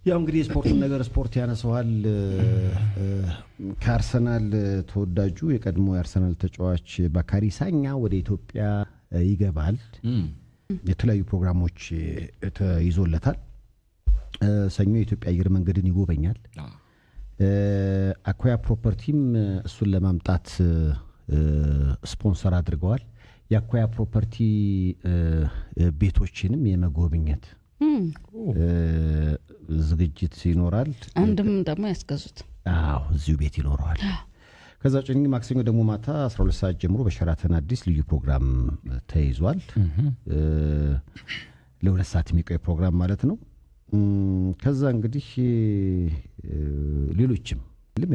ያው እንግዲህ ስፖርት ያነሳዋል ከአርሰናል ተወዳጁ የቀድሞ የአርሰናል ተጫዋች ባካሪ ሳኛ ወደ ኢትዮጵያ ይገባል የተለያዩ ፕሮግራሞች ተይዞለታል ሰኞ የኢትዮጵያ አየር መንገድን ይጎበኛል አኳያ ፕሮፐርቲም እሱን ለማምጣት ስፖንሰር አድርገዋል የአኳያ ፕሮፐርቲ ቤቶችንም የመጎብኘት ዝግጅት ይኖራል አንድም ደግሞ ያስገዙት እዚሁ ቤት ይኖራል ከዛ ጭንግ ማክሰኞ ደግሞ ማታ 12 ሰዓት ጀምሮ በሸራተን አዲስ ልዩ ፕሮግራም ተይዟል ለሁለት ሰዓት የሚቆይ ፕሮግራም ማለት ነው ከዛ እንግዲህ ሌሎችም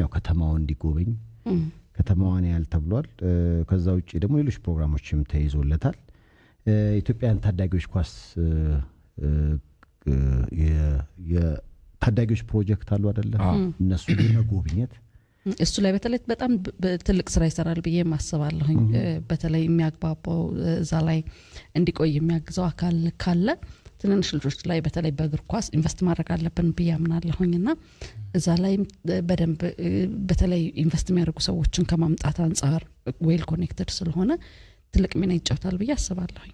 ያው ከተማውን እንዲጎበኝ ከተማዋን ያል ተብሏል ከዛ ውጪ ደግሞ ሌሎች ፕሮግራሞችም ተይዞለታል ኢትዮጵያን ታዳጊዎች ኳስ የታዳጊዎች ፕሮጀክት አሉ አይደለ እነሱ ለመጎብኘት እሱ ላይ በተለይ በጣም ትልቅ ስራ ይሰራል ብዬ ማስባለሁኝ በተለይ የሚያግባባው እዛ ላይ እንዲቆይ የሚያግዘው አካል ካለ ትንንሽ ልጆች ላይ በተለይ በእግር ኳስ ኢንቨስት ማድረግ አለብን ብዬ አምናለሁኝና እዛ ላይ በደንብ በተለይ ኢንቨስት የሚያደርጉ ሰዎችን ከማምጣት አንፃር ዌል ኮኔክትድ ስለሆነ ትልቅ ሚና ይጫወታል ብዬ አስባለሁኝ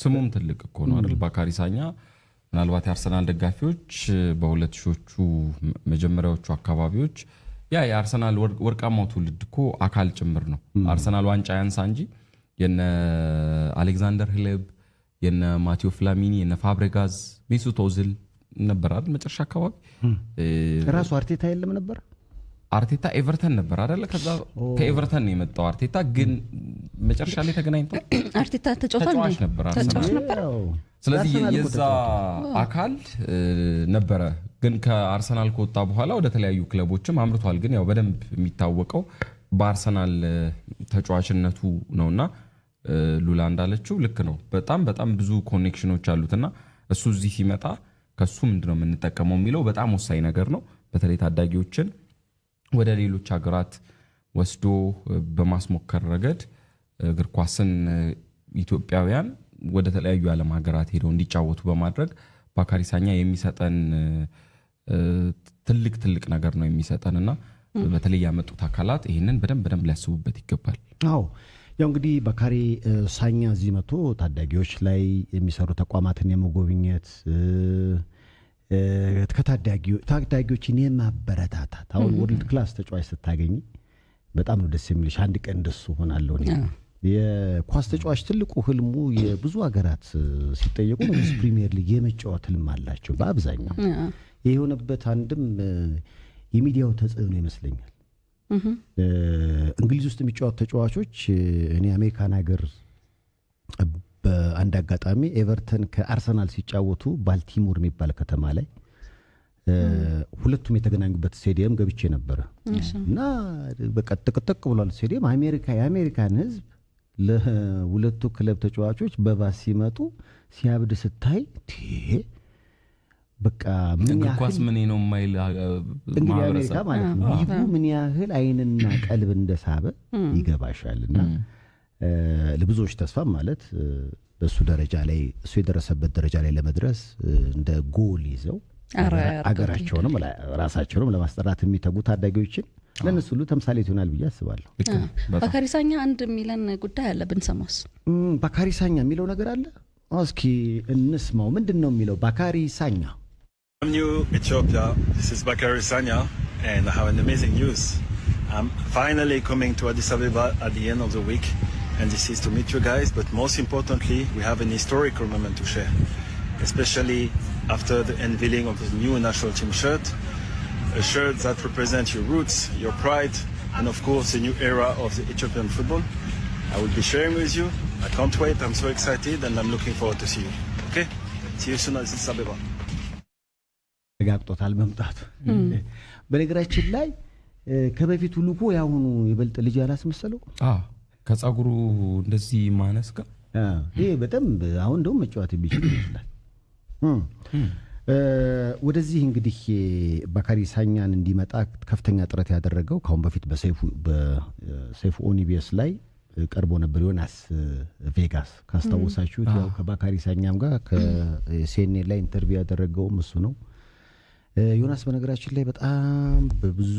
ስሙም ትልቅ እኮ ነው አይደል ባካሪ ሳኛ ምናልባት የአርሰናል ደጋፊዎች በ2000ዎቹ መጀመሪያዎቹ አካባቢዎች የአርሰናል ወርቃማው ትውልድ እኮ አካል ጭምር ነው አርሰናል ዋንጫ ያንሳ እንጂ የነ አሌክዛንደር ህለብ የነ ማቴዎ ፍላሚኒ የነ ፋብሬጋዝ ሜሱት ኦዚል ነበር አይደል መጨረሻ አካባቢ ራሱ አርቴታ የለም ነበር አርቴታ ኤቨርተን ነበር አይደል ከዛ ከኤቨርተን ነው የመጣው አርቴታ ግን መጨረሻ ላይ ተገናኝተው አርቴታ ተጫዋች ነበር ስለዚህ የዛ አካል ነበረ ግን ከአርሰናል ከወጣ በኋላ ወደ ተለያዩ ክለቦችም አምርቷል ግን ያው በደንብ የሚታወቀው በአርሰናል ተጫዋችነቱ ነውና ሉላ እንዳለችው ልክ ነው በጣም ብዙ ኮኔክሽኖች አሉትና እሱ እዚህ ሲመጣ ከሱ ምንድነው የምንጠቀመው የሚለው በጣም ወሳኝ ነገር ነው በተለይ ታዳጊዎችን ወደ ሌሎች ሀገራት ወስዶ በማስሞከር ረገድ እግር ኳስን ኢትዮጵያውያን ወደ ተለያዩ ዓለም ሀገራት ሄደው እንዲጫወቱ በማድረግ ባካሪ ሳኛ የሚሰጠን ትልቅ ነገር ነው የሚሰጠንና በተለይ ያመጡት አካላት ይሄንን በደንብ ሊያስቡበት ይገባል አዎ ያው እንግዲህ ባካሪ ሳኛ እዚህ መጥቶ ታዳጊዎች ላይ የሚሰሩ ተቋማትን የመጎብኘት ታዳጊዎችን የማበረታታት አሁን ወርልድ ክላስ ተጫዋች ስታገኝ በጣም ነው ደስ የሚልሽ አንድ ቀን እንደሱ ሆናለሁ የኳስ ተጫዋች ትልቁ ህልሙ የብዙ ሀገራት ሲጠየቁ ነው ፕሪሚየር ሊግ የመጫወት ህልም አላቸው በአብዛኛው የሆነበት አንድም የሚዲያው ተጽዕኖ ይመስለኛል እንግሊዝ ውስጥ የሚጫወቱ ተጫዋቾች እኔ አሜሪካን ሀገር በአንድ አጋጣሚ ኤቨርተን ከአርሰናል ሲጫወቱ ባልቲሞር የሚባል ከተማ ላይ ሁለቱም የተገናኙበት ስቴዲየም ገብቼ ነበር እና በቃ ጥቅጥቅ ብሏል ስቴዲየም የአሜሪካን ህዝብ ለሁለቱ ክለብ ተጫዋቾች በባስ ሲመጡ ሲያብድ ስታይ በቃ ምን ያህል ምን ነው ማይል እንግዲህ አሜሪካ ማለት ነው ይቡ ምን ያህል አይንና ቀልብ እንደሳበ ይገባሻልና ለብዙዎች ተስፋ ማለት በሱ ደረጃ ላይ እሱ የደረሰበት ደረጃ ላይ ለመድረስ እንደ ጎል ይዘው አገራቸውንም ራሳቸውንም ለማስጠራት የሚተጉ ታዳጊዎችን ለነሱ ሁሉ ተምሳሌት ይሆናል ብዬ አስባለሁ ባካሪ ሳኛ አንድ ሚለን ጉዳይ አለ ብንሰማስ ባካሪ ሳኛ የሚለው ነገር አለ እስኪ እንስማው ምንድነው የሚለው ባካሪ ሳኛ I'm new Ethiopia. This is Bakary Sagna, and I have an amazing news. I'm finally coming to Addis Ababa at the end of the week, and this is to meet you guys. But most importantly, we have an historical moment to share, especially after the unveiling of the new national team shirt, a shirt that represents your roots, your pride, and of course a new era of the Ethiopian football. I will be sharing with you. I can't wait. I'm so excited, and I'm looking forward to see you. Okay? See you soon at Addis Ababa. ጋብጦታል መምጣቱ በነገራችን ላይ ከበፊቱ ልኮ ያሁኑ ይበልጥ ልጅ ያላስመሰለው ከጻጉሩ እንደዚህ ማነስ ጋር ይሄ በጣም አሁን ደም መጫወት ቢችል ይችላል ወደዚህ እንግዲህ ባካሪ ሳኛን እንዲመጣ ከፍተኛ ጥረት ያደረገው ካሁን በፊት በሰይፉ ኦኒቢየስ ላይ ቀርቦ ነበር ዮናስ ቬጋስ ካስተዋወሳችሁት ያው ከባካሪ ሳኛም ጋር ከሲኤንኤን ላይ ኢንተርቪው ያደረገው እሱ ነው ዮናስ በነገራችን ላይ በጣም በብዙ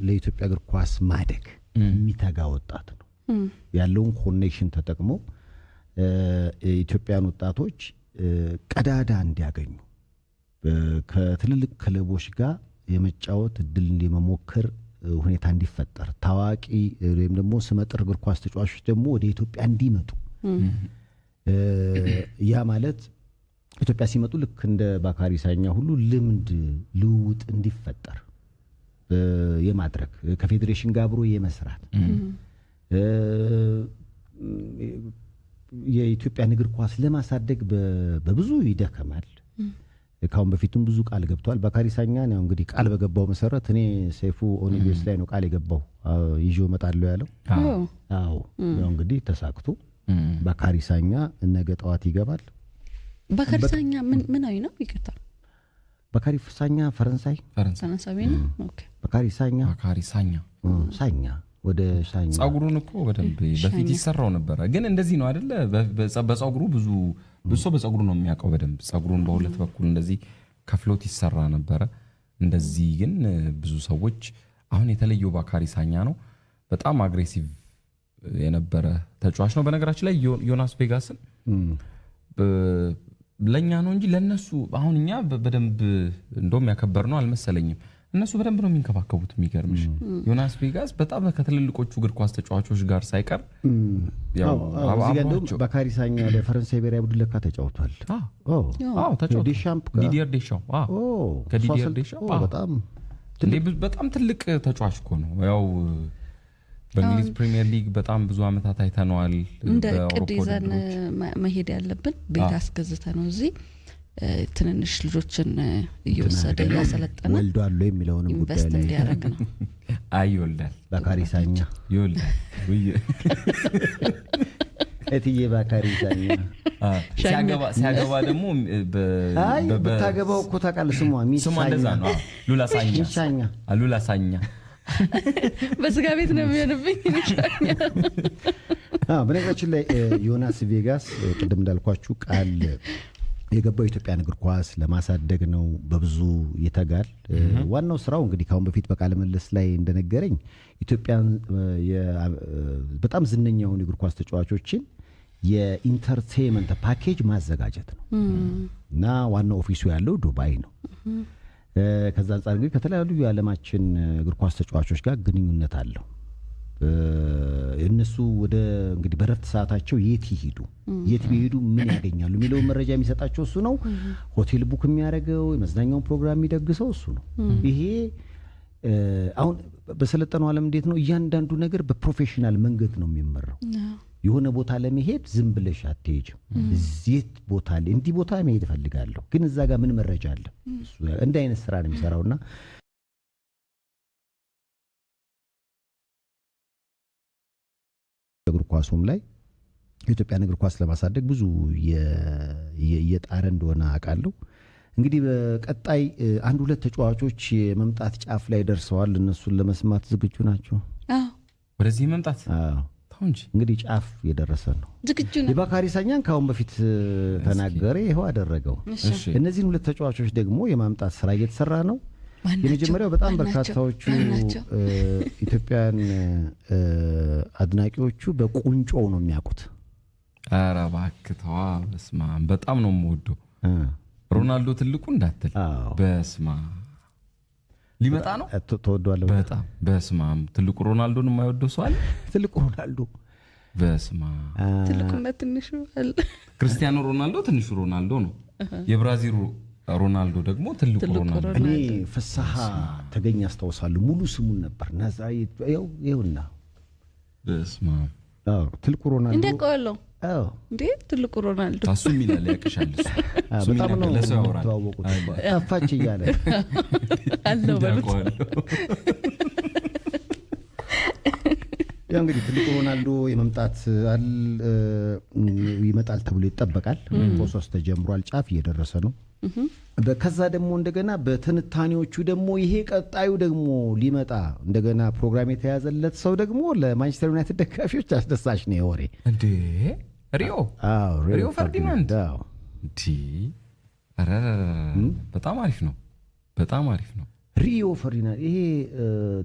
ለኢትዮጵያ እግር ኳስ ማደግ የሚተጋ ወጣት ነው። ያለውን ኮኔክሽን ተጠቅሞ ኢትዮጵያን ወጣቶች ቀዳዳ እንዲያገኙ ከትልልቅ ክለቦች ጋር የመጫወት እድል እንዲመሞከር ሁኔታ እንዲፈጠር ታዋቂ ወይም ደግሞ ስመጥር እግር ኳስ ተጫዋቾች ደግሞ ወደ ኢትዮጵያ እንዲመጡ ያ ማለት ኢትዮጵያ ሲመጡ ልክ እንደ ባካሪ ሳኛ ሁሉ ልምድ ልውውጥ እንዲፈጠር የማድረግ ከፌዴሬሽን ጋር አብሮ የመስራት የኢትዮጵያ እግር ኳስ ለማሳደግ በብዙ ይደከማል። ካሁን በፊትም ብዙ ቃል ገብቷል። ባካሪ ሳኛ ነው እንግዲህ ቃል በገባው መሰረት እኔ ሰይፉ ኦኒቤስ ላይ ነው ቃል የገባው ይዤው እመጣለሁ ያለው። አዎ ያው እንግዲህ ተሳክቶ ባካሪ ሳኛ ነገ ጠዋት ይገባል። ባካሪ ሳኛ ምናዊ ነው? ይቅርታ ባካሪ ሳኛ ፈረንሳዊ ነው። ኦኬ ባካሪ ሳኛ ወደ ሳኛ ጸጉሩን እኮ በደንብ በፊት ይሰራው ነበር። ግን እንደዚህ ነው አይደለ? በጸጉሩ ብዙ ሰው በጸጉሩ ነው የሚያውቀው በደንብ ጸጉሩን በሁለት በኩል እንደዚህ ከፍሎት ይሰራ ነበር። እንደዚህ ግን ብዙ ሰዎች አሁን የተለየው ባካሪ ሳኛ ነው። በጣም አግሬሲቭ የነበረ ተጫዋች ነው። በነገራችን ላይ ዮናስ ቬጋስን ለኛ ነው እንጂ ለነሱ አሁን እኛ በደንብ እንደውም ያከበርነው አልመሰለኝም። እነሱ በደንብ ነው የሚንከባከቡት። የሚገርምሽ ዮናስ ቬጋስ በጣም ከትልልቆቹ እግር ኳስ ተጫዋቾች ጋር ሳይቀር ያው አባባቸው ባካሪ ሳኛ ለፈረንሳይ ብሔራዊ ቡድን ለካ ተጫውቷል። ተጫውቷል። ዲዲየር ዴሻምፕ በጣም ትልቅ ተጫዋች እኮ ነው። ያው በእንግሊዝ ፕሪሚየር ሊግ በጣም ብዙ አመታት አይተነዋል። እንደ ቅድ ይዘን መሄድ ያለብን ቤት አስገዝተ ነው እዚህ ትንንሽ ልጆችን እየወሰደ ያሰለጠነ ወልዷል የሚለውንም ጉዳይ ላይ እንዲያረግ ነው። አይወልዳል ባካሪ ሳኛ ይወልዳል እትዬ ባካሪ ሳኛ ሲያገባ ደግሞ በታገባው እኮ ታውቃለህ ስሟ እንደዛ ነው። ሉላ ሳኛ በስጋ ቤት ነው የሚሆንብኝ። በነገራችን ላይ ዮናስ ቬጋስ ቅድም እንዳልኳችሁ ቃል የገባው ኢትዮጵያን እግር ኳስ ለማሳደግ ነው። በብዙ ይተጋል። ዋናው ስራው እንግዲህ ካሁን በፊት በቃለ መልስ ላይ እንደነገረኝ ኢትዮጵያን በጣም ዝነኛውን እግር ኳስ ተጫዋቾችን የኢንተርቴይንመንት ፓኬጅ ማዘጋጀት ነው እና ዋናው ኦፊሱ ያለው ዱባይ ነው። ከዛ አንፃር እንግዲህ ከተለያዩ የዓለማችን እግር ኳስ ተጫዋቾች ጋር ግንኙነት አለው። እነሱ ወደ እንግዲህ በረፍት ሰዓታቸው የት ቢሄዱ ምን ያገኛሉ የሚለው መረጃ የሚሰጣቸው እሱ ነው። ሆቴል ቡክ የሚያደርገው የመዝናኛውን ፕሮግራም የሚደግሰው እሱ ነው። ይሄ አሁን በሰለጠነው ዓለም እንዴት ነው እያንዳንዱ ነገር በፕሮፌሽናል መንገድ ነው የሚመራው። የሆነ ቦታ ለመሄድ ዝም ብለሽ አትሄጂም። እዚህ ቦታ ላይ እንዲህ ቦታ መሄድ ፈልጋለሁ ግን እዛ ጋር ምን መረጃ አለ? እሱ እንደ አይነት ስራ ነው የሚሰራውና እግር ኳሱም ላይ የኢትዮጵያን እግር ኳስ ለማሳደግ ብዙ እየጣረ እንደሆነ አውቃለሁ። እንግዲህ በቀጣይ አንድ ሁለት ተጫዋቾች የመምጣት ጫፍ ላይ ደርሰዋል። እነሱን ለመስማት ዝግጁ ናቸው? ወደዚህ መምጣት እንግዲህ ጫፍ የደረሰ ነው። ዝግጁ ነው። የባካሪ ሳኛን ካሁን በፊት ተናገረ፣ ይሄው አደረገው። እነዚህን ሁለት ተጫዋቾች ደግሞ የማምጣት ስራ እየተሰራ ነው። የመጀመሪያው በጣም በርካታዎቹ ኢትዮጵያን አድናቂዎቹ በቁንጮው ነው የሚያውቁት። ኧረ እባክህ ተዋ፣ በስመ አብ በጣም ነው የምወደው ሮናልዶ ትልቁ እንዳትል። በስመ አብ ሊመጣ ነው። ተወዷል በጣም በስመ አብ። ትልቁ ሮናልዶን የማይወደው ሰው አለ? ትልቁ ሮናልዶ በስመ አብ። ትልቁና ትንሹ አለ። ክርስቲያኖ ሮናልዶ ትንሹ ሮናልዶ ነው። የብራዚሉ ሮናልዶ ደግሞ ትልቁ ሮናልዶ። እኔ ፍስሐ ተገኝ አስታውሳለሁ። ሙሉ ስሙን ነበር ናዛሬት ይኸውና። በስመ አብ። ትልቁ ሮናልዶ እንደቆለው እንዴ ትልቁ ሮናልዶ ታሱም ይላል ያቀሻል። እሱ በጣም ነው ለሰው ያወራል። ተዋወቁት አፋች እያለ አለው በሉት። ያው እንግዲህ ትልቁ ሮናልዶ ይመጣል ተብሎ ይጠበቃል። ፕሮሰስ ተጀምሯል፣ ጫፍ እየደረሰ ነው። ከዛ ደግሞ እንደገና በትንታኔዎቹ ደግሞ ይሄ ቀጣዩ ደግሞ ሊመጣ እንደገና ፕሮግራም የተያዘለት ሰው ደግሞ ለማንቸስተር ዩናይትድ ደጋፊዎች አስደሳች ነው የወሬ እንዴ ሪዮ ፈርዲናንድ እንዴ! በጣም አሪፍ ነው። በጣም አሪፍ ነው። ሪዮ ፈርዲናንድ ይሄ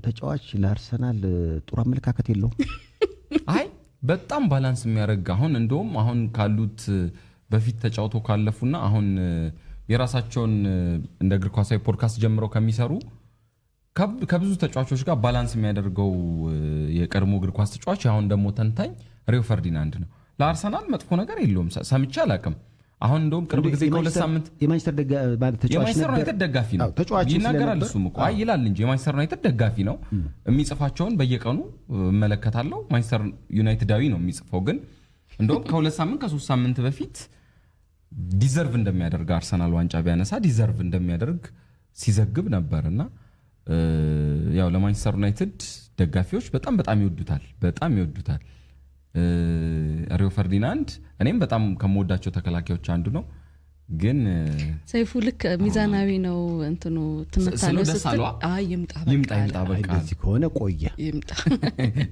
ተጫዋች ለአርሰናል ጥሩ አመለካከት የለውም። አይ በጣም ባላንስ የሚያደርግ አሁን እንደውም አሁን ካሉት በፊት ተጫውቶ ካለፉና አሁን የራሳቸውን እንደ እግር ኳሳዊ ፖድካስት ጀምረው ከሚሰሩ ከብዙ ተጫዋቾች ጋር ባላንስ የሚያደርገው የቀድሞ እግር ኳስ ተጫዋች አሁን ደግሞ ተንታኝ ሪዮ ፈርዲናንድ ነው። ለአርሰናል መጥፎ ነገር የለውም ሰምቼ አላውቅም። አሁን እንደውም ቅርብ ጊዜ ከሁለት ሳምንት የማንቸስተር ዩናይትድ ደጋፊ ነው ይናገራል። እሱም እኮ አይ ይላል እንጂ የማንቸስተር ዩናይትድ ደጋፊ ነው። የሚጽፋቸውን በየቀኑ እመለከታለሁ። ማንቸስተር ዩናይትዳዊ ነው የሚጽፈው። ግን እንደውም ከሁለት ሳምንት ከሶስት ሳምንት በፊት ዲዘርቭ እንደሚያደርግ አርሰናል ዋንጫ ቢያነሳ ዲዘርቭ እንደሚያደርግ ሲዘግብ ነበርና ያው ለማንቸስተር ዩናይትድ ደጋፊዎች በጣም ይወዱታል። ሪዮ ፈርዲናንድ እኔም በጣም ከመወዳቸው ተከላካዮች አንዱ ነው። ግን ሰይፉ ልክ ሚዛናዊ ነው እንትኑ ትምታለው ስትል ይምጣ በቃ እዚህ ከሆነ ቆየ ይምጣ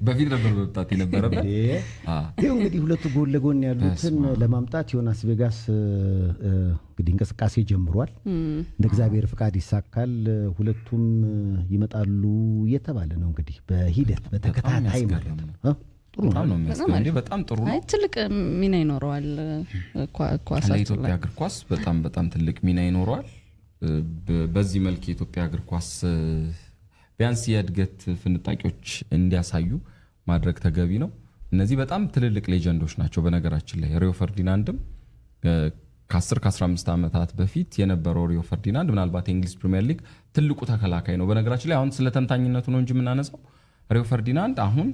በፊት ነበር መምጣት የነበረበት። ይሄው እንግዲህ ሁለቱ ጎን ለጎን ያሉትን ለማምጣት ዮናስ ቬጋስ እንግዲህ እንቅስቃሴ ጀምሯል። እንደ እግዚአብሔር ፍቃድ ይሳካል። ሁለቱም ይመጣሉ እየተባለ ነው እንግዲህ በሂደት በተከታታይ ማለት ነው። ጥሩ ነው የሚያስገኘው በጣም ጥሩ ነው። ትልቅ ሚና ይኖረዋል ኳሳችን ለኢትዮጵያ እግር ኳስ በጣም ትልቅ ሚና ይኖረዋል። በዚህ መልክ የኢትዮጵያ እግር ኳስ ቢያንስ የእድገት ፍንጣቂዎች እንዲያሳዩ ማድረግ ተገቢ ነው። እነዚህ በጣም ትልልቅ ሌጀንዶች ናቸው። በነገራችን ላይ ሪዮ ፈርዲናንድም ከ10 ከ15 ዓመታት በፊት የነበረው ሪዮ ፈርዲናንድ ምናልባት የእንግሊዝ ፕሪሚየር ሊግ ትልቁ ተከላካይ ነው። በነገራችን ላይ አሁን ስለ ተንታኝነቱ ነው እንጂ የምናነሳው ሪዮ ፈርዲናንድ አሁን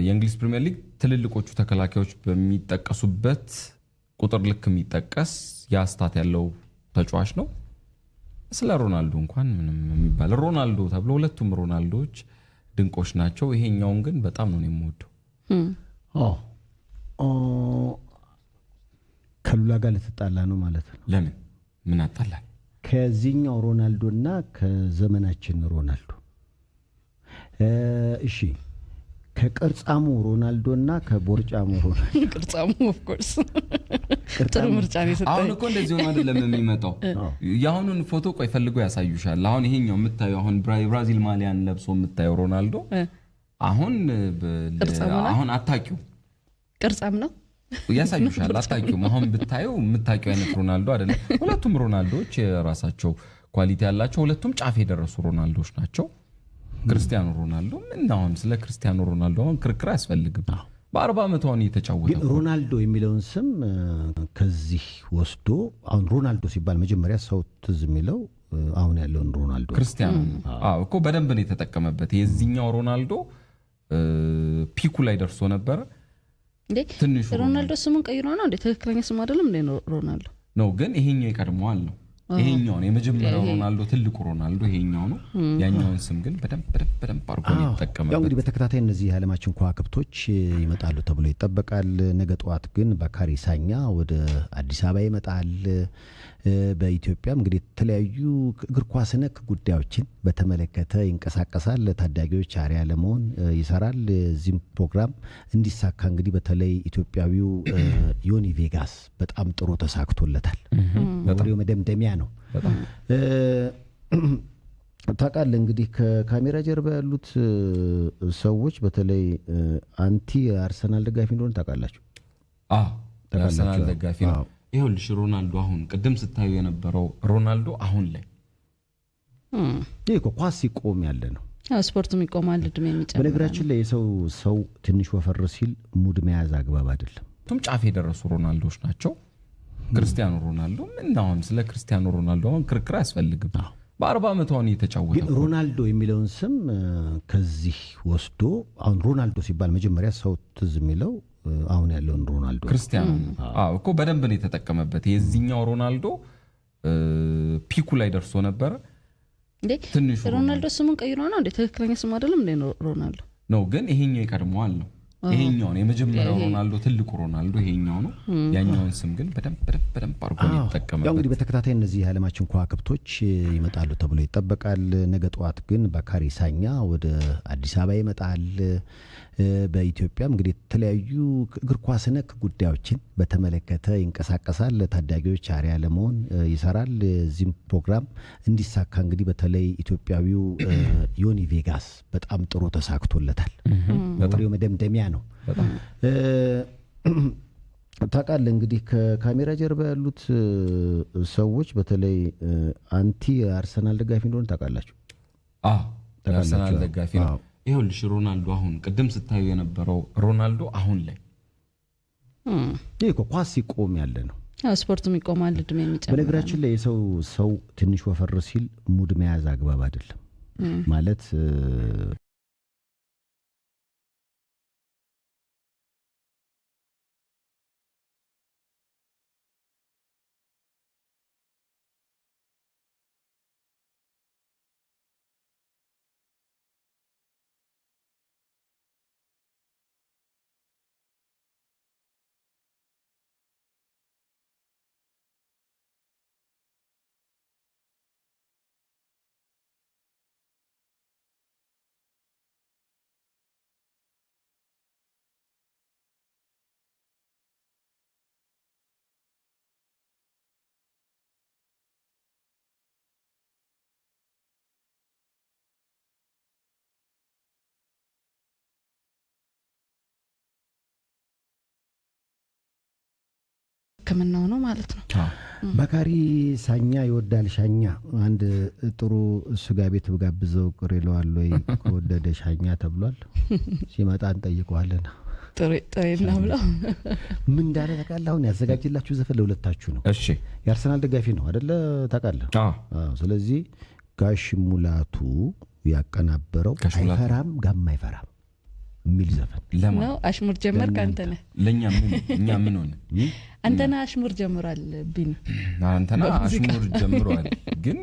የእንግሊዝ ፕሪሚየር ሊግ ትልልቆቹ ተከላካዮች በሚጠቀሱበት ቁጥር ልክ የሚጠቀስ ያስታት ያለው ተጫዋች ነው። ስለ ሮናልዶ እንኳን ምንም የሚባል ሮናልዶ ተብሎ ሁለቱም ሮናልዶዎች ድንቆች ናቸው። ይሄኛውን ግን በጣም ነው የምወደው። ከሉላ ጋር ልትጣላ ነው ማለት ነው። ለምን ምን አጣላል? ከዚህኛው ሮናልዶና ከዘመናችን ሮናልዶ እሺ ከቅርጻሙ ሮናልዶና ከቦርጫሙ ሮናልዶ ቅርጻሙ ኦፍ ኮርስ ጥሩ ምርጫ ነው የሰጠው። አሁን እኮ እንደዚህ ሆነ አይደለም የሚመጣው። ያሁኑን ፎቶ ቆይ ፈልጎ ያሳዩሻል። አሁን ይሄኛው የምታዩ አሁን ብራዚል ማሊያን ለብሶ የምታዩ ሮናልዶ አሁን አታቂው ቅርጻም ነው ያሳዩሻል። አታቂው አሁን ብታዩ የምታቂው አይነት ሮናልዶ አይደለም። ሁለቱም ሮናልዶዎች የራሳቸው ኳሊቲ ያላቸው ሁለቱም ጫፍ የደረሱ ሮናልዶዎች ናቸው። ክርስቲያኖ ሮናልዶ ምናውን ስለ ክርስቲያኖ ሮናልዶ አሁን ክርክር አያስፈልግም። በ40 ዓመቱ አሁን እየተጫወተ ግን ሮናልዶ የሚለውን ስም ከዚህ ወስዶ አሁን ሮናልዶ ሲባል መጀመሪያ ሰው ትዝ የሚለው አሁን ያለውን ሮናልዶ ክርስቲያኖ እኮ በደንብ ነው የተጠቀመበት። የዚህኛው ሮናልዶ ፒኩ ላይ ደርሶ ነበር እንዴ። ሮናልዶ ስሙን ቀይሮ ነው እንዴ? ትክክለኛ ስሙ አይደለም እንዴ ሮናልዶ ነው። ግን ይሄኛው ይቀድመዋል ነው ይሄኛው ነው የመጀመሪያው ሮናልዶ ትልቁ ሮናልዶ ይሄኛው ነው። ያኛውን ስም ግን በደንብ አርጎ ነው የተጠቀመበት። ያው እንግዲህ በተከታታይ እነዚህ የዓለማችን ከዋክብቶች ይመጣሉ ተብሎ ይጠበቃል። ነገ ጠዋት ግን ባካሪ ሳኛ ወደ አዲስ አበባ ይመጣል። በኢትዮጵያም እንግዲህ የተለያዩ እግር ኳስ ነክ ጉዳዮችን በተመለከተ ይንቀሳቀሳል። ታዳጊዎች አሪያ ለመሆን ይሰራል። እዚህም ፕሮግራም እንዲሳካ እንግዲህ በተለይ ኢትዮጵያዊው ዮኒ ቬጋስ በጣም ጥሩ ተሳክቶለታል። ወዲያው መደምደሚያ ነው። ታውቃለህ እንግዲህ ከካሜራ ጀርባ ያሉት ሰዎች በተለይ አንቲ አርሰናል ደጋፊ እንደሆነ ታውቃላችሁ? አርሰናል ደጋፊ ነው። ይኸውልሽ ሮናልዶ አሁን ቅድም ስታዩ የነበረው ሮናልዶ አሁን ላይ ይሄ ኳስ ሲቆም ያለ ነው። ስፖርቱም ይቆማል፣ እድሜ የሚጨምር። በነገራችን ላይ ሰው ትንሽ ወፈር ሲል ሙድ መያዝ አግባብ አይደለም። ቱም ጫፍ የደረሱ ሮናልዶዎች ናቸው። ክርስቲያኖ ሮናልዶ ምናውን ስለ ክርስቲያኖ ሮናልዶ አሁን ክርክር አያስፈልግም። በ40 ዓመቱ አሁን እየተጫወተ ግን ሮናልዶ የሚለውን ስም ከዚህ ወስዶ አሁን ሮናልዶ ሲባል መጀመሪያ ሰው ትዝ የሚለው አሁን ያለውን ሮናልዶ ክርስቲያኖ እኮ በደንብ ነው የተጠቀመበት። የዚህኛው ሮናልዶ ፒኩ ላይ ደርሶ ነበር እንዴ። ሮናልዶ ስሙን ቀይሮ ነው እንዴ? ትክክለኛ ስሙ አይደለም እንዴ ሮናልዶ ነው። ግን ይሄኛው ይቀድመዋል ነው ይሄኛው ነው የመጀመሪያው ሮናልዶ ትልቁ ሮናልዶ ይሄኛው ነው ያኛውን ስም ግን በደንብ አርጎ ይተከመ ያው እንግዲህ በተከታታይ እነዚህ የዓለማችን ከዋክብቶች ይመጣሉ ተብሎ ይጠበቃል ነገ ጧት ግን ባካሪ ሳኛ ወደ አዲስ አበባ ይመጣል በኢትዮጵያም እንግዲህ የተለያዩ እግር ኳስ ነክ ጉዳዮችን በተመለከተ ይንቀሳቀሳል ታዳጊዎች አሪያ ለመሆን ይሰራል እዚህም ፕሮግራም እንዲሳካ እንግዲህ በተለይ ኢትዮጵያዊው ዮኒ ቬጋስ በጣም ጥሩ ተሳክቶለታል ወሬው መደምደሚያ ነው ታቃለ እንግዲህ ከካሜራ ጀርባ ያሉት ሰዎች በተለይ አንቲ አርሰናል ደጋፊ እንደሆነ ታቃላችሁ አርሰናል ደጋፊ ነው ይኸውልሽ ሮናልዶ አሁን ቀደም ስታዩ የነበረው ሮናልዶ አሁን ላይ ይሄ ኳስ ሲቆም ያለ ነው ስፖርቱም ይቆማል እድሜ የሚጨምር በነገራችን ላይ ሰው ትንሽ ወፈር ሲል ሙድ መያዝ አግባብ አይደለም ማለት ከመናው ነው ማለት ነው ባካሪ ሳኛ ይወዳል ሻኛ አንድ ጥሩ ስጋ ቤት ብጋብዘው ቅሬለዋል ወይ ከወደደ ሻኛ ተብሏል ሲመጣ እንጠይቀዋለን ጥሬና ብለው ምን እንዳለ ተቃላውን ያዘጋጅላችሁ ዘፈን ለሁለታችሁ ነው እሺ የአርሰናል ደጋፊ ነው አይደለ ተቃለ ስለዚህ ጋሽ ሙላቱ ያቀናበረው አይፈራም ጋማ አይፈራም ሚል ዘፈን ነው አሽሙር ጀመር ካንተነ እኛ ምን ሆነ አንተና አሽሙር ጀምራል ቢን አንተና አሽሙር ጀምሯል ግን